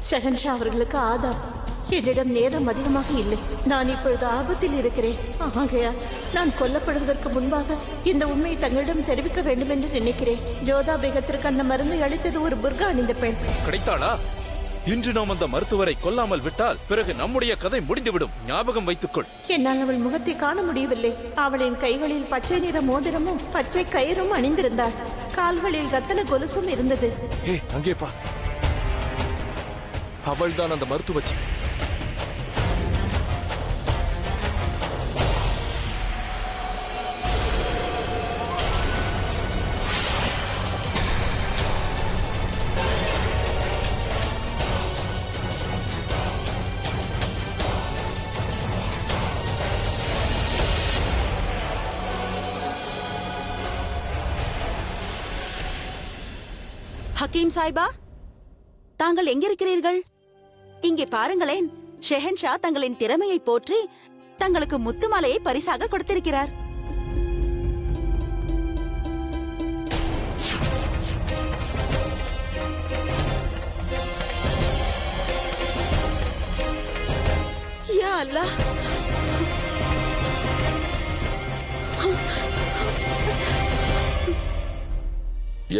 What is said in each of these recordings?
ஷஹன்ஷா அவர்களுக்கு ஆதாம். என்னிடம் நேரம் அதிகமாக இல்லை. நான் இப்பொழுது ஆபத்தில் இருக்கிறேன். ஆகையால் நான் கொல்லப்படுவதற்கு முன்பாக இந்த உண்மையை தங்களிடம் தெரிவிக்க வேண்டும் என்று நினைக்கிறேன். ஜோதா பேகத்திற்கு அந்த மருந்தை அளித்தது ஒரு புர்கா அணிந்த பெண். கிடைத்தாளா? இன்று நாம் அந்த மருத்துவரை கொல்லாமல் விட்டால் பிறகு நம்முடைய கதை முடிந்துவிடும். ஞாபகம் வைத்துக்கொள். என்னால் அவள் முகத்தை காண முடியவில்லை. அவளின் கைகளில் பச்சை நிற மோதிரமும் பச்சை கயிறும் அணிந்திருந்தாள். கால்களில் ரத்தன கொலுசும் இருந்தது. அங்கே பா, அவள் தான் அந்த மருத்துவச்சி. ஹக்கீம் சாய்பா, தாங்கள் எங்கிருக்கிறீர்கள்? இங்கே பாருங்களேன், ஷெஹன்ஷா தங்களின் திறமையை போற்றி தங்களுக்கு முத்துமாலையை பரிசாக கொடுத்திருக்கிறார். யா அல்லாஹ்,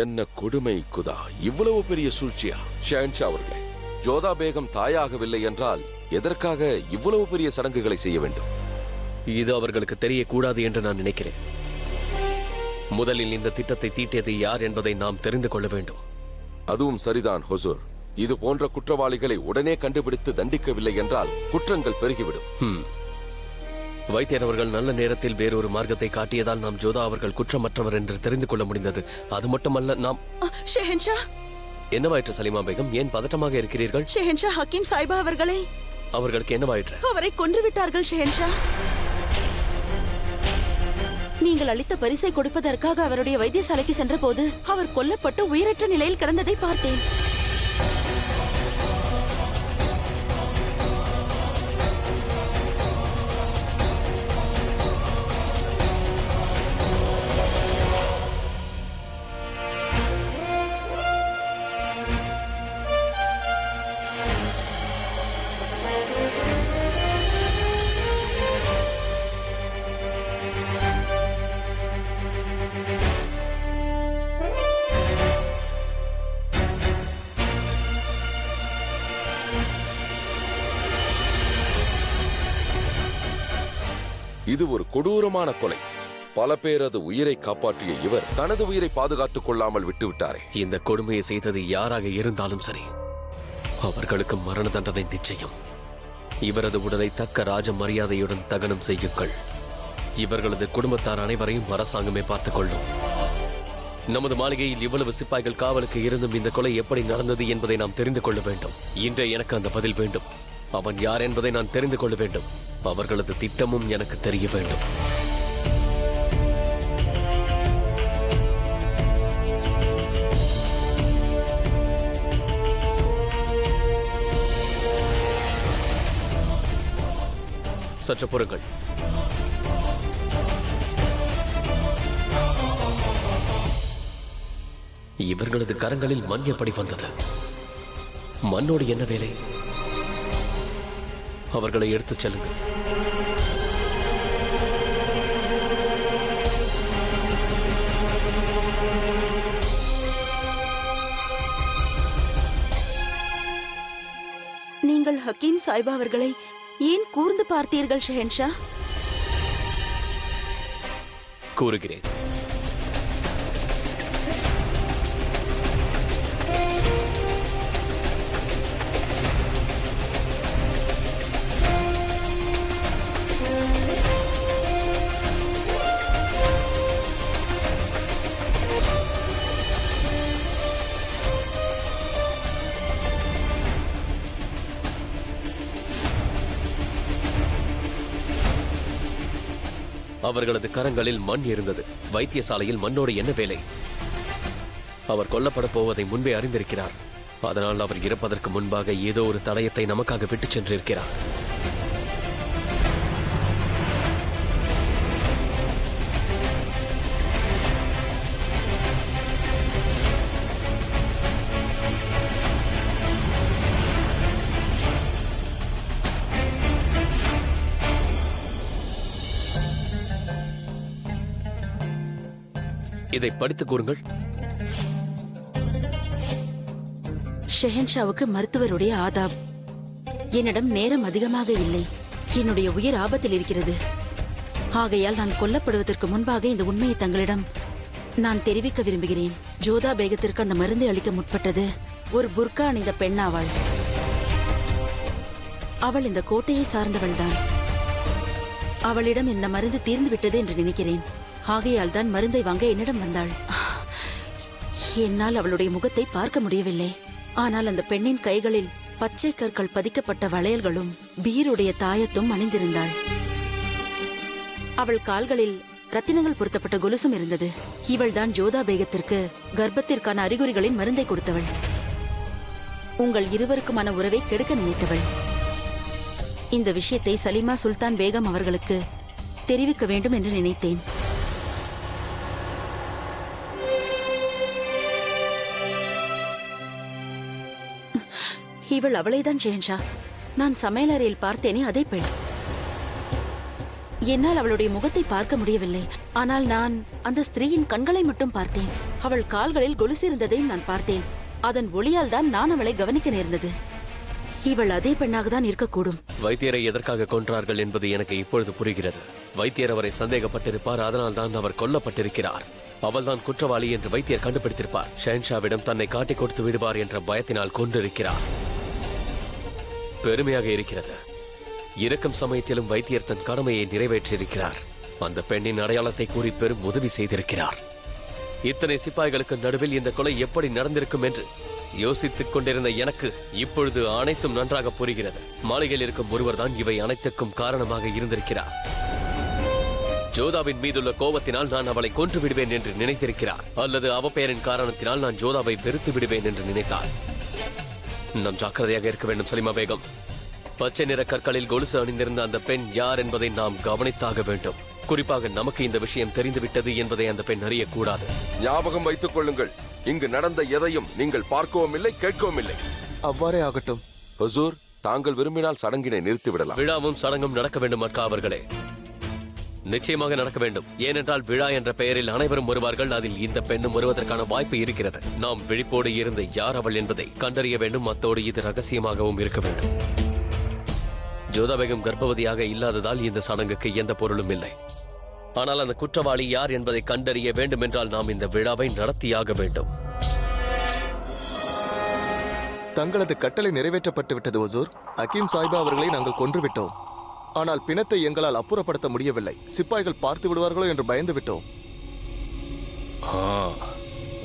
என்ன கொடுமை குதா! இவ்வளவு பெரிய சூழ்ச்சியா? ஷஹன்ஷா அவர்களே, ஜோதா பேகம் தாயாகவில்லை என்றால் எதற்காக இவ்வளவு பெரிய சடங்குகளை செய்ய வேண்டும்? இது அவர்களுக்கு தெரியக்கூடாது என்று நான் நினைக்கிறேன். முதலில் இந்த திட்டத்தை தீட்டியது யார் என்பதை நாம் தெரிந்து கொள்ள வேண்டும். அதுவும் சரிதான் ஹுசூர். இது போன்ற குற்றவாளிகளை உடனே கண்டுபிடித்து தண்டிக்கவில்லை என்றால் குற்றங்கள் பெருகிவிடும். வைத்தியர் அவர்கள் நல்ல நேரத்தில் வேறொரு மார்க்கத்தை காட்டியதால் நாம் ஜோதா அவர்கள் குற்றமற்றவர் என்று தெரிந்து கொள்ள முடிந்தது. அது மட்டுமல்ல, நாம் ஷெஹன்ஷா. என்னவாயிற்று சலீமா பேகம்? ஏன் பதட்டமாக இருக்கிறீர்கள்? ஷெஹன்ஷா ஹக்கீம் சாய்பா அவர்களுக்கு என்னவாயிற்று? அவரை கொன்று விட்டார்கள் ஷெஹன்ஷா. நீங்கள் அளித்த பரிசை கொடுப்பதற்காக அவருடைய வைத்தியசாலைக்கு சென்ற போது அவர் கொல்லப்பட்டு உயிரற்ற நிலையில் கிடந்ததை பார்த்தேன். இது ஒரு கொடூரமான கொலை. பல பேரது உயிரை காப்பாற்றிய இவர் தனது உயிரை பாதுகாத்துக் கொள்ளாமல் விட்டுவிட்டாரே. இந்த கொடுமையை செய்தது யாராக இருந்தாலும் சரி, அவர்களுக்கு மரண தண்டனை நிச்சயம். இவரது உடலை தக்க ராஜ மரியாதையுடன் தகனம் செய்யுங்கள். இவர்களது குடும்பத்தார் அனைவரையும் அரசாங்கமே பார்த்துக் கொள்ளும். நமது மாளிகையில் இவ்வளவு சிப்பாய்கள் காவலுக்கு இருந்தும் இந்த கொலை எப்படி நடந்தது என்பதை நாம் தெரிந்து கொள்ள வேண்டும். இன்றே எனக்கு அந்த பதில் வேண்டும். அவன் யார் என்பதை நான் தெரிந்து கொள்ள வேண்டும். அவர்களது திட்டமும் எனக்கு தெரிய வேண்டும். சற்று பொறுங்கள். இவர்களது கரங்களில் மண் எப்படி வந்தது? மண்ணோடு என்ன வேலை? அவர்களை எடுத்துச் செல்லுங்கள். நீங்கள் ஹக்கீம் சாய்பா அவர்களை ஏன் கூர்ந்து பார்த்தீர்கள் ஷெஹன்ஷா? கூறுகிறேன். அவர்களது கரங்களில் மண் இருந்தது. வைத்தியசாலையில் மண்ணோடு என்ன வேலை? அவர் கொல்லப்பட போவதை முன்பே அறிந்திருக்கிறார். அதனால் அவர் இறப்பதற்கு முன்பாக ஏதோ ஒரு தடயத்தை நமக்காக விட்டுச் சென்றிருக்கிறார். இதை படித்துக் கூறுங்கள். ஷெஹன்ஷாவுக்கு மருத்துவருடைய ஆதாப். என்னிடம் நேரம் அதிகமாக இல்லை. என்னுடைய உயிர் ஆபத்தில் இருக்கிறது. ஆகையால் நான் கொல்லப்படுவதற்கு முன்பாக இந்த உண்மையை தங்களிடம் நான் தெரிவிக்க விரும்புகிறேன். ஜோதா பேகத்திற்கு அந்த மருந்தை அளிக்க முற்பட்டது ஒரு புர்கா அணிந்த பெண்ணாவாள். அவள் இந்த கோட்டையை சார்ந்தவள்தான். அவளிடம் இந்த மருந்து தீர்ந்து விட்டது என்று நினைக்கிறேன். ஆகையால் தான் மருந்தை வாங்க என்னிடம் வந்தாள். என்னால் அவளுடைய முகத்தை பார்க்க முடியவில்லை. ஆனால் அந்த பெண்ணின் கைகளில் பச்சை கற்கள் பதிக்கப்பட்ட வளையல்களும் பீருடைய தாயத்தும் அணிந்திருந்தாள். அவள் கால்களில் ரத்தினங்கள் பொருத்தப்பட்ட கொலுசும் இருந்தது. இவள்தான் ஜோதா பேகத்திற்கு கர்ப்பத்திற்கான அறிகுறிகளின் மருந்தை கொடுத்தவள். உங்கள் இருவருக்குமான உறவை கெடுக்க நினைத்தவள். இந்த விஷயத்தை சலீமா சுல்தான் பேகம் அவர்களுக்கு தெரிவிக்க வேண்டும் என்று நினைத்தேன். இவள் அவளைதான் ஷெஹன்ஷா. நான் சமையலறையில் பார்த்தேனே அதே பெண். என்னால் அவளுடைய முகத்தை பார்க்க முடியவில்லை. ஆனால் நான் அந்த ஸ்திரீயின் கண்களை மட்டும் பார்த்தேன். அவள் கால்களில் கொலுசு இருந்ததையும் நான் பார்த்தேன். அதன் ஒளியால் தான் நான் அவளை கவனிக்க நேர்ந்தது. இவள் அதே பெண்ணாக தான் இருக்கக்கூடும். வைத்தியரை எதற்காக கொன்றார்கள் என்பது எனக்கு இப்பொழுது புரிகிறது. வைத்தியர் அவரை சந்தேகப்பட்டிருப்பார். அதனால் தான் அவர் கொல்லப்பட்டிருக்கிறார். அவள்தான் குற்றவாளி என்று வைத்தியர் கண்டுபிடித்திருப்பார். ஷெஹன்ஷாவிடம் தன்னை காட்டிக் கொடுத்து விடுவார் என்ற பயத்தினால் கொண்டிருக்கிறார். பெருமையாக இருக்கிறது. இறக்கும் சமயத்திலும் வைத்தியர் தன் கடமையை நிறைவேற்றியிருக்கிறார். அந்த பெண்ணின் அடையாளத்தை கூறி பெரும் உதவி செய்திருக்கிறார். இத்தனை சிப்பாய்களுக்கு நடுவில் இந்த கொலை எப்படி நடந்திருக்கும் என்று யோசித்துக் கொண்டிருந்த எனக்கு இப்பொழுது அனைத்தும் நன்றாக புரிகிறது. மாளிகையில் இருக்கும் ஒருவர் தான் இவை அனைத்துக்கும் காரணமாக இருந்திருக்கிறார். ஜோதாவின் மீதுள்ள கோபத்தினால் நான் அவளை கொன்று விடுவேன் என்று நினைத்திருக்கிறார். அல்லது அவப்பெயரின் காரணத்தினால் நான் ஜோதாவை வெறுத்து விடுவேன் என்று நினைத்தார். நாம் ஜாக்கிரதையாக இருக்க வேண்டும் சலிமா பேகம். பச்சை நிற கற்களில் கொலுசு அணிந்திருந்த அந்த பெண் யார் என்பதை நாம் கவனித்தாக வேண்டும். குறிப்பாக நமக்கு இந்த விஷயம் தெரிந்துவிட்டது என்பதை அந்த பெண் அறியக்கூடாது. ஞாபகம் வைத்துக் கொள்ளுங்கள், இங்கு நடந்த எதையும் நீங்கள் பார்க்கவும் இல்லை, கேட்கவும் இல்லை. அவ்வாறே ஆகட்டும். ஹுசூர், தாங்கள் விரும்பினால் சடங்கினை நிறுத்திவிடலாம். விழாவும் சடங்கும் நடக்க வேண்டும் அக்கா அவர்களே. நிச்சயமாக நடக்க வேண்டும். ஏனென்றால் விழா என்ற பெயரில் அனைவரும் வருவார்கள். அதில் இந்த பெண்ணும் வருவதற்கான வாய்ப்பு இருக்கிறது. நாம் விழிப்போடு இருந்து யார் அவள் என்பதை கண்டறிய வேண்டும். அத்தோடு இது ரகசியமாகவும் இருக்க வேண்டும். ஜோதா பேகம் கர்ப்பவதியாக இல்லாததால் இந்த சடங்குக்கு எந்த பொருளும் இல்லை. ஆனால் அந்த குற்றவாளி யார் என்பதை கண்டறிய வேண்டும் என்றால் நாம் இந்த விழாவை நடத்தியாக வேண்டும். தங்களது கட்டளை நிறைவேற்றப்பட்டு விட்டது ஹுசூர். ஹக்கீம் சாஹிபா அவர்களை நாங்கள் கொன்றுவிட்டோம். ஆனால் பிணத்தை எங்களால் அப்புறப்படுத்த முடியவில்லை. சிப்பாய்கள் பார்த்து விடுவார்களோ என்று பயந்து விட்டோம்.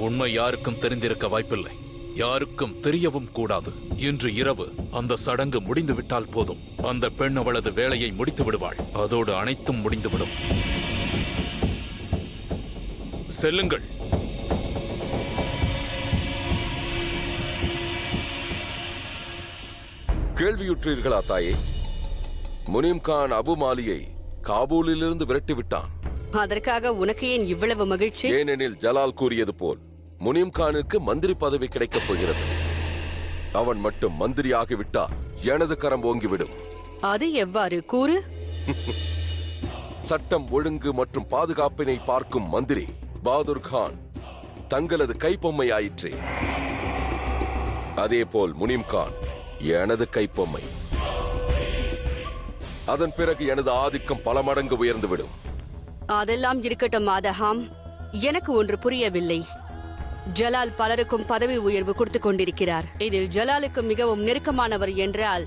உண்மை யாருக்கும் தெரிந்திருக்க வாய்ப்பில்லை. யாருக்கும் தெரியவும் கூடாது. இன்று இரவு அந்த சடங்கு முடிந்து விட்டால் போதும். அந்த பெண் அவளது வேலையை முடித்து விடுவாள். அதோடு அனைத்தும் முடிந்துவிடும். செல்லுங்கள். கேள்வியுற்றீர்களா தாயே? முனிம் கான் அபு மாலியை காபூலிலிருந்து விரட்டி விட்டான். அதற்காக உனக்கு ஏன் இவ்வளவு மகிழ்ச்சி? ஏனெனில் ஜலால் கூறியது போல் முனிம் கானுக்கு மந்திரி பதவி கிடைக்கப் போகிறது. அவன் மட்டும் மந்திரி ஆகிவிட்டால் எனது கரம் ஓங்கிவிடும். அது எவ்வாறு கூறு? சட்டம் ஒழுங்கு மற்றும் பாதுகாப்பினை பார்க்கும் மந்திரி பாதுர் கான் தங்களது கைப்பொம்மை ஆயிற்றே. அதேபோல் முனிம் கான் எனது கைப்பொம்மை. அதன் பிறகு எனது ஆதிக்கம் பல மடங்கு உயர்ந்துவிடும். அதெல்லாம் இருக்கட்டும் ஆதஹாம். எனக்கு ஒன்று புரியவில்லை. ஜலால் பலருக்கும் பதவி உயர்வு கொடுத்துக் கொண்டிருக்கிறார். இதில் ஜலாலுக்கு மிகவும் நெருக்கமானவர் என்றால்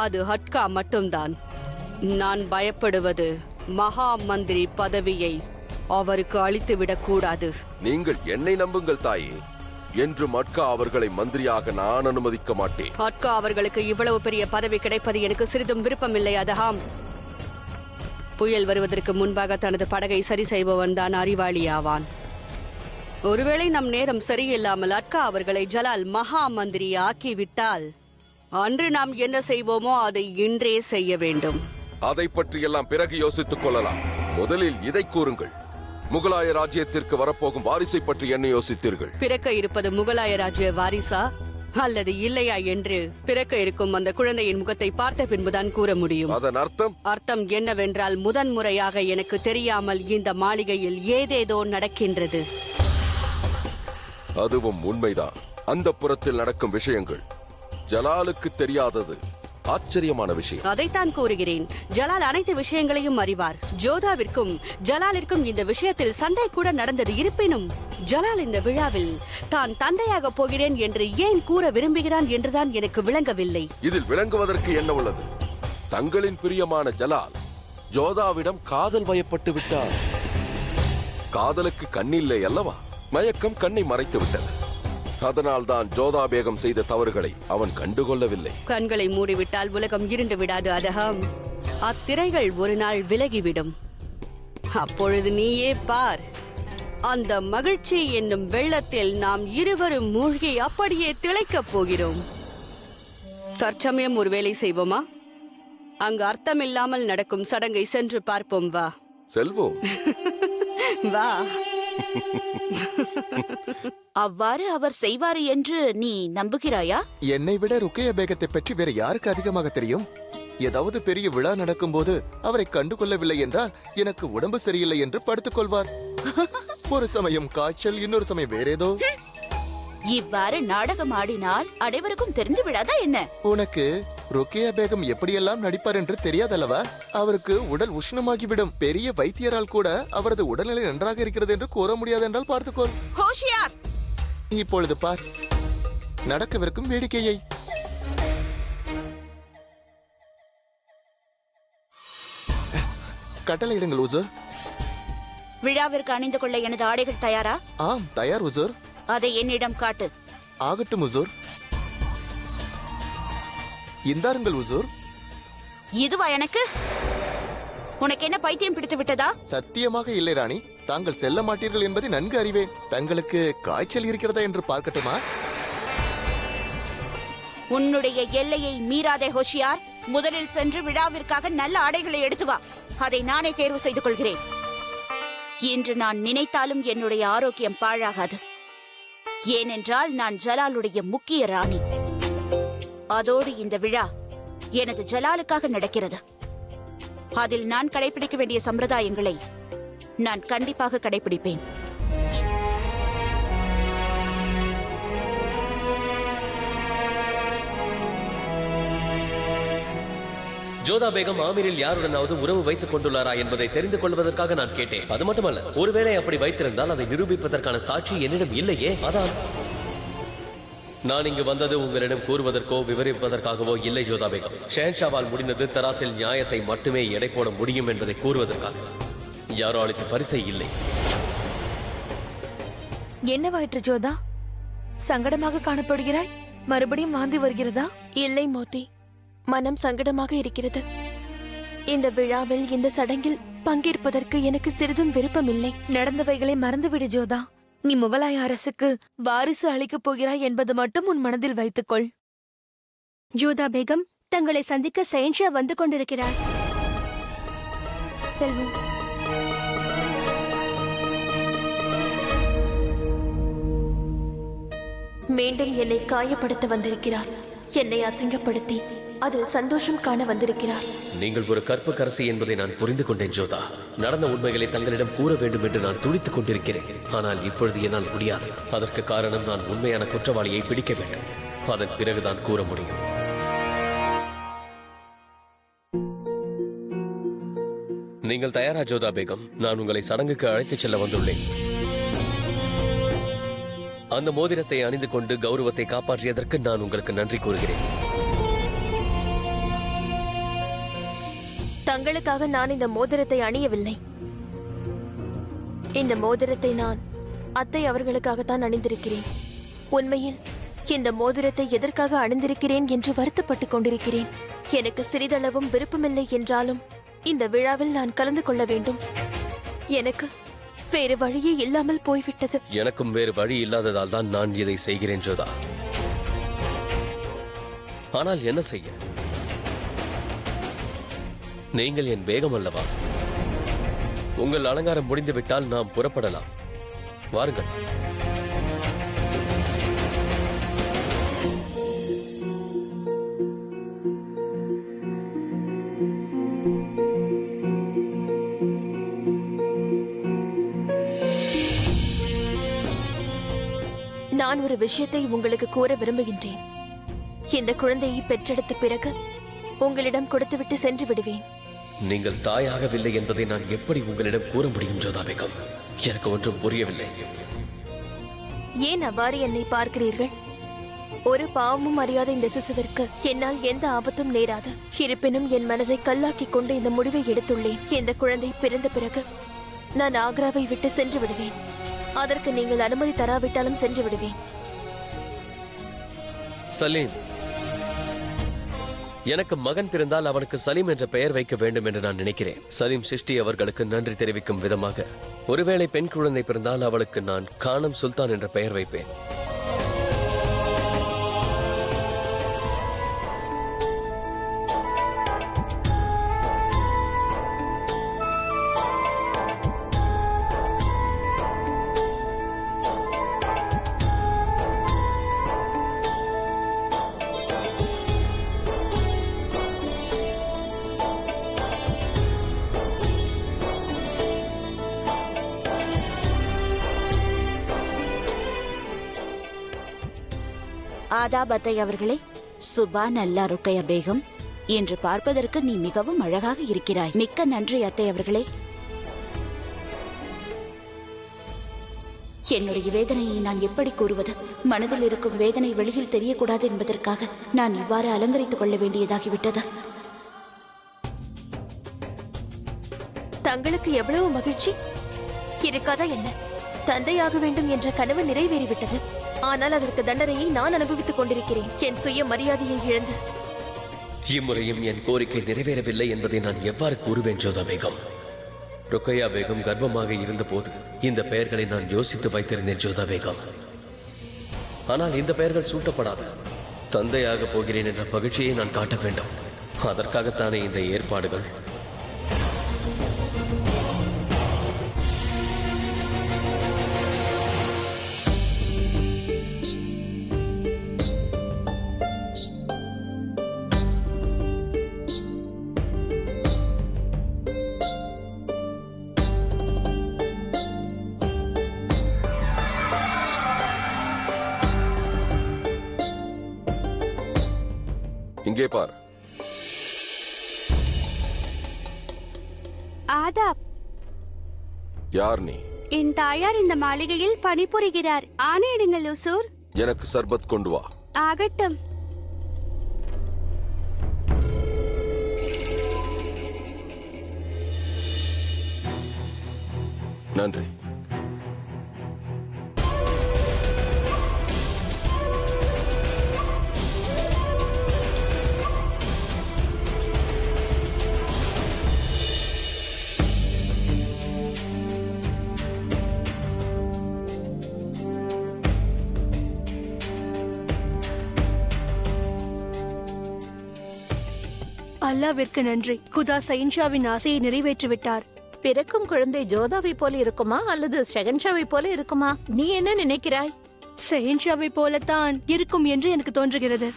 அது ஹட்கா மட்டும்தான். நான் பயப்படுவது மகா மந்திரி பதவியை அவருக்கு அளித்துவிடக் கூடாது. நீங்கள் என்னை நம்புங்கள் தாயே. என்று மட்கா அவர்களை மந்திரியாக நான் அனுமதிக்க மாட்டேன். ஹட்கா அவர்களுக்கு இவ்வளவு பெரிய பதவி கிடைப்பது எனக்கு சிறிதும் விருப்பமில்லை அதஹாம். புயல் வருவதற்கு முன்பாக தனது படகை சரி செய்பவன் தான் அறிவாளியாவான். ஒருவேளை நம் நேரம் சரியில்லாமல் அட்கா அவர்களை ஜலால் மகா மந்திரி ஆக்கிவிட்டால் அன்று நாம் என்ன செய்வோமோ அதை இன்றே செய்ய வேண்டும். அதை பற்றியெல்லாம் பிறகு யோசித்துக் கொள்ளலாம். முதலில் இதை கூறுங்கள். முகலாய ராஜ்யத்திற்கு வரப்போகும் வாரிசை பற்றி என்ன யோசித்தீர்கள்? பிறக்க இருப்பது முகலாய ராஜ்ய வாரிசா அல்லது இல்லையா என்று பிறக்க இருக்கும் அந்த குழந்தையின் முகத்தை பார்த்த பின்புதான் கூற முடியும். அதன் அர்த்தம் என்னவென்றால் முதன்முறையாக எனக்கு தெரியாமல் இந்த மாளிகையில் ஏதேதோ நடக்கின்றது. அதுவும் உண்மைதான். அந்த புறத்தில் நடக்கும் விஷயங்கள் ஜலாலுக்கு தெரியாதது ஆச்சரியமான விஷயம். அதைத்தான் கூறுகிறேன். ஜலால் அனைத்து விஷயங்களையும் அறிவார். ஜோதாவிற்கும் ஜலாலிற்கும் இந்த விஷயத்தில் சண்டை கூட நடந்தது. இருப்பினும் ஜலால் இந்த விழாவில் தான் தந்தையாக போகிறேன் என்று ஏன் கூற விரும்புகிறான் என்றுதான் எனக்கு விளங்கவில்லை. இதில் விளங்குவதற்கு என்ன உள்ளது? தங்களின் பிரியமான ஜலால் ஜோதாவிடம் காதல் வயப்பட்டு விட்டார். காதலுக்கு கண்ணில்லை அல்லவா? மயக்கம் கண்ணை மறைத்து விட்டது. அதனால் தான் ஜோதா பேகம் செய்த தவறுகளை அவன் கண்டுகொள்ளவில்லை. கண்களை மூடிவிட்டால் உலகம் இருண்டு விடாது அதகம். அத்திரைகள் ஒரு நாள் விலகிவிடும். அப்பொழுது நீயே பார். அந்த மகிழ்ச்சி என்னும் வெள்ளத்தில் நாம் இருவரும் மூழ்கி அப்படியே திளைக்கப் போகிறோம். தற்சமயம் ஒரு வேலை செய்வோமா? அங்கு அர்த்தமில்லாமல் நடக்கும் சடங்கை சென்று பார்ப்போம். வா செல்வோம். வா. அவ்வாறு அவர் செய்வார் என்று நீ நம்புகிறாயா? என்னை விட ருக்கையா பேகத்தை பற்றி வேற யாருக்கு அதிகமாக தெரியும்? ஏதாவது பெரிய விழா நடக்கும்போது அவரை கண்டுகொள்ளவில்லை என்றால் எனக்கு உடம்பு சரியில்லை என்று படுத்துக் கொள்வார். ஒரு சமயம் காய்ச்சல், இன்னொரு சமயம் வேற ஏதோ. இவ்வாறு நாடகம் ஆடினால் அனைவருக்கும் தெரிந்து விடாதா என்ன? உனக்கு ருக்கையா பேகம் எப்படியெல்லாம் நடிப்பார் என்று தெரியாதல்லவா? அவருக்கு உடல் உஷ்ணமாகிவிடும். பெரிய வைத்தியரால் கூட அவரது உடல்நிலை நன்றாக இருக்கிறது என்று கூற முடியாது என்றால் பார்த்துக்கொள். ஹோஷியார்! இப்பொழுது பார் நடக்கவிருக்கும் வேடிக்கையை. கட்டளையிடுங்கள் உசூர். விழாவிற்கு அணிந்து கொள்ள எனது ஆடைகள் தயாரா? ஆம், தயார் உசூர். அதை என்னிடம் காட்டு. ஆகட்டும் உசூர். இந்தாருங்கள் உசூர். இதுவா எனக்கு? உனக்கு என்ன பைத்தியம் பிடித்து விட்டதா? சத்தியமாக இல்லை ராணி. தாங்கள் செல்ல மாட்டீர்கள் என்பதை நன்கு அறிவேன். தங்களுக்கு காய்ச்சல் இருக்கிறதா என்று பார்க்கட்டுமா? உன்னுடைய எல்லையை மீறாதே ஹோஷியார். முதலில் சென்று விழாவிற்காக நல்ல ஆடைகளை எடுத்து வா. அதை நானே தேர்வு செய்து கொள்கிறேன். இன்று நான் நினைத்தாலும் என்னுடைய ஆரோக்கியம் பாழாகாது. ஏனென்றால் நான் ஜலாலுடைய முக்கிய ராணி. அதோடு இந்த விழா எனது ஜலாலுக்காக நடக்கிறது. அதில் நான் கடைபிடிக்க வேண்டிய சம்பிரதாயங்களை நான் கண்டிப்பாக கடைபிடிப்பேன். ஜோதா பேகம் ஆமீரில் யாருடனாவது உறவு வைத்துக் கொண்டுள்ளாரா என்பதை தெரிந்து கொள்வதற்காக நான் கேட்டேன். அது மட்டுமல்ல, ஒருவேளை அப்படி வைத்திருந்தால் அதை நிரூபிப்பதற்கான சாட்சி என்னிடம் இல்லையே. அதான் நான் இங்கு வந்தது உங்களிடம் கூறுவதற்கோ விவரிப்பதற்காகவோ இல்லை ஜோதா பேகம். ஷேன்ஷாவால் முடிந்தது தராசில் நியாயத்தை மட்டுமே எடை போட முடியும் என்பதை கூறுவதற்காக. யாரோ அளித்த பரிசை இல்லை. என்னவாயிற்று ஜோதா? சங்கடமாக காணப்படுகிறாய்? மறுபடியும் வாந்தி வருகிறதா? இல்லை மோதி, மனம் சங்கடமாக இருக்கிறது. இந்த விழாவில், இந்த சடங்கில் பங்கேற்பதற்கு எனக்கு சிறிதும் விருப்பமில்லை. நடந்தவைகளை மறந்துவிடு ஜோதா. நீ முகலாய அரசுக்கு வாரிசு அளிக்கப் போகிறாய் என்பது மட்டும் உன் மனதில் வைத்துக்கொள். ஜோதா பேகம், தங்களை சந்திக்க ஷெஹன்ஷா வந்து கொண்டிருக்கிறார். செல்வம். மீண்டும் என்னை காயப்படுத்த வந்திருக்கிறார். என்னை அசிங்கப்படுத்தி அதில் சந்தோஷம் காண வந்திருக்கிறார். நீங்கள் ஒரு கற்புக்கரசி என்பதை நான் புரிந்து கொண்டேன் ஜோதா. நடந்த உண்மைகளை தங்களிடம் கூற வேண்டும் என்று நான் துடித்துக் கொண்டிருக்கிறேன். ஆனால் இப்பொழுது என்னால் முடியாது. அதற்கு காரணம் நான் உண்மையான குற்றவாளியை பிடிக்க வேண்டும். அதன் பிறகுதான் கூற முடியும். நீங்கள் தயாரா ஜோதா பேகம்? நான் உங்களை சடங்குக்கு அழைத்துச் செல்ல வந்துள்ளேன். அந்த மோதிரத்தை அணிந்து கொண்டு கௌரவத்தை காப்பாற்றியதற்கு நான் உங்களுக்கு நன்றி கூறுகிறேன். தங்களுக்காக நான் இந்த மோதிரத்தை அணியவில்லை. இந்த மோதிரத்தை நான் அத்தை அவர்களுக்காகத்தான் அணிந்திருக்கிறேன். உண்மையில் இந்த மோதிரத்தை எதற்காக அணிந்திருக்கிறேன் என்று வருத்தப்பட்டுக் கொண்டிருக்கிறேன். எனக்கு சிறிதளவும் விருப்பமில்லை என்றாலும் இந்த விழாவில் நான் கலந்து கொள்ள வேண்டும். எனக்கு வேறு வழியே இல்லாமல் போய்விட்டது. எனக்கும் வேறு வழி இல்லாததால் தான் நான் இதை செய்கிறேன் ஜோதா. ஆனால் என்ன செய்ய? நீங்கள் என் வேகம் அல்லவா? உங்கள் அலங்காரம் முடிந்துவிட்டால் நாம் புறப்படலாம். வாருங்கள். நான் ஒரு விஷயத்தை உங்களுக்கு கூற விரும்புகின்றேன். இந்த குழந்தையை பெற்றெடுத்த பிறகு உங்களிடம் கொடுத்துவிட்டு சென்று விடுவேன். நீங்கள் தாயாகவில்லை என்பதை நான் எப்படி உங்களிடம் கூற முடியும் ஜோதா பேகம்? எனக்கு ஒன்றும் புரியவில்லை. ஏன் அவ்வாறு என்னை பார்க்கிறீர்கள்? ஒரு பாவமும் அறியாத இந்த சிசுவிற்கு என்னால் எந்த ஆபத்தும் நேராது. இருப்பினும் என் மனதை கல்லாக்கிக் கொண்டு இந்த முடிவை எடுத்துள்ளேன். இந்த குழந்தை பிறந்த பிறகு நான் ஆக்ராவை விட்டு சென்று விடுவேன். அதற்கு நீங்கள் அனுமதி தராவிட்டாலும் சென்று விடுவேன். சலீம், எனக்கு மகன் பிறந்தால் அவனுக்கு சலீம் என்ற பெயர் வைக்க வேண்டும் என்று நான் நினைக்கிறேன். சலீம் சிஷ்டி அவர்களுக்கு நன்றி தெரிவிக்கும் விதமாக. ஒருவேளை பெண் குழந்தை பிறந்தால் அவளுக்கு நான் கானம் சுல்தான் என்ற பெயர் வைப்பேன். ஆதாப் அத்தை அவர்களே. சுபான் அல்லா ருக்கையா பேகம், இன்று பார்ப்பதற்கு நீ மிகவும் அழகாக இருக்கிறாய். மிக்க நன்றி அத்தை அவர்களே. என்னுடைய வேதனையை நான் எப்படி கூறுவது? மனதில் இருக்கும் வேதனை வெளியில் தெரியக்கூடாது என்பதற்காக நான் இவ்வாறு அலங்கரித்துக் கொள்ள வேண்டியதாகிவிட்டது. தங்களுக்கு எவ்வளவு மகிழ்ச்சி இருக்காதா என்ன? தந்தையாக வேண்டும் என்ற கனவு நிறைவேறிவிட்டது. ஆனால் அதற்கு தண்டனையை நான் அனுபவித்துக் கொண்டிருக்கிறேன். என் சுய மரியாதையை இழந்து. இம்முறையும் என் கோரிக்கை நிறைவேறவில்லை என்பதை நான் எவ்வாறு கூறுவேன் ஜோதா பேகம்? ருக்கையா பேகம் கர்ப்பமாக இருந்தபோது இந்த பெயர்களை நான் யோசித்து வைத்திருந்தேன் ஜோதா பேகம். ஆனால் இந்த பெயர்கள் சூட்டப்படாது. தந்தையாக போகிறேன் என்ற மகிழ்ச்சியை நான் காட்ட வேண்டும். அதற்காகத்தானே இந்த ஏற்பாடுகள். இங்கே பார். ஆதாப், யார் நீ? என் தாயார் இந்த மாளிகையில் பணிபுரிகிறார். ஆணையிடுங்கள் உசூர். எனக்கு சர்பத் கொண்டு வா. ஆகட்டும். நன்றி. அல்லாவிற்கு நன்றி. குதா சயின்ஷாவின் ஆசையை நிறைவேற்றிவிட்டார். பிறக்கும் குழந்தை ஜோதாவை போல இருக்குமா அல்லது ஷெகன்ஷாவை போல இருக்குமா? நீ என்ன நினைக்கிறாய்? சயின்ஷாவை போலத்தான் இருக்கும் என்று எனக்கு தோன்றுகிறது.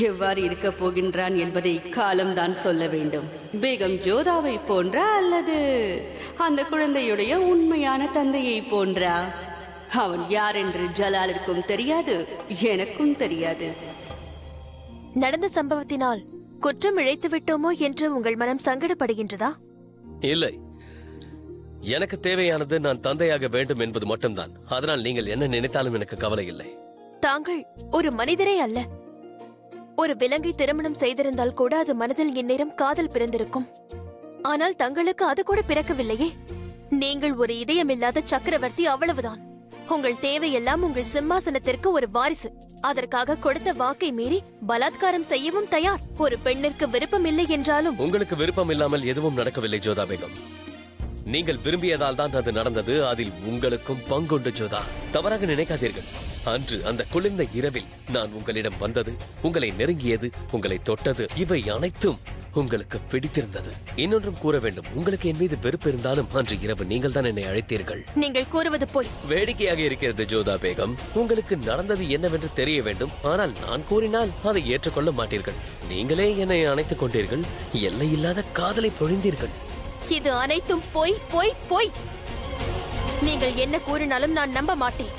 எவ்வாறு இருக்க போகின்றான் என்பதை காலம்தான் சொல்ல வேண்டும். பேகம் ஜோதாவை போன்றா அல்லது அந்த குழந்தையுடைய உண்மையான தந்தையை போன்றா? அவன் யார் என்று ஜலாலிற்கும் தெரியாது, எனக்கும் தெரியாது. நடந்த சம்பவத்தினால் குற்றம் இழைத்து விட்டோமோ என்று உங்கள் மனம் சங்கடப்படுகின்றதா? இல்லை, எனக்கு தேவையானது நான் தந்தையாக வேண்டும் என்பது மட்டும்தான். அதனால் நீங்கள் என்ன நினைத்தாலும் எனக்கு கவலை இல்லை. தாங்கள் ஒரு மனிதரே அல்ல. ஒரு விலங்கை திருமணம் செய்திருந்தால் கூட அது மனதில் இந்நேரம் காதல் பிறந்திருக்கும். ஆனால் தங்களுக்கு அது கூட பிறக்கவில்லையே. நீங்கள் ஒரு இதயமில்லாத சக்கரவர்த்தி, அவ்வளவுதான். உங்கள் தேவையெல்லாம் உங்கள் சிம்மாசனத்திற்கு ஒரு வாரிசு. அதற்காக கொடுத்த வாக்கை மீறி பலாத்காரம் செய்யவும் தயார். ஒரு பெண்ணிற்கு விருப்பம் இல்லை என்றாலும் உங்களுக்கு விருப்பம் இல்லாமல் எதுவும் நடக்கவில்லை ஜோதா பேகம். நீங்கள் விரும்பியதால் தான் அது நடந்தது. அதில் உங்களுக்கும் பங்குண்டு ஜோதா. தவறாக நினைக்காதீர்கள். அன்று அந்த குளிர்ந்த இரவில் நான் உங்களிடம் வந்தது, உங்களை நெருங்கியது, உங்களை தொட்டது, இவை அனைத்தும் உங்களுக்கு பிடித்திருந்தது. இன்னொன்றும் கூற வேண்டும். உங்களுக்கு என் மீது வெறுப்பு இருந்தாலும் அன்று இரவு நீங்கள் தான் என்னை அழைத்தீர்கள். நீங்கள் கூறுவது போய் வேடிக்கையாக இருக்கிறது ஜோதா பேகம். உங்களுக்கு நடந்தது என்னவென்று தெரிய வேண்டும். ஆனால் நான் கூறினால் அதை ஏற்றுக்கொள்ள மாட்டீர்கள். நீங்களே என்னை அணைத்துக் கொண்டீர்கள். எல்லையில்லாத காதலை பொழிந்தீர்கள். இது அனைத்தும் பொய் பொய் பொய். நீங்கள் என்ன கூறினாலும் நான் நம்ப மாட்டேன்.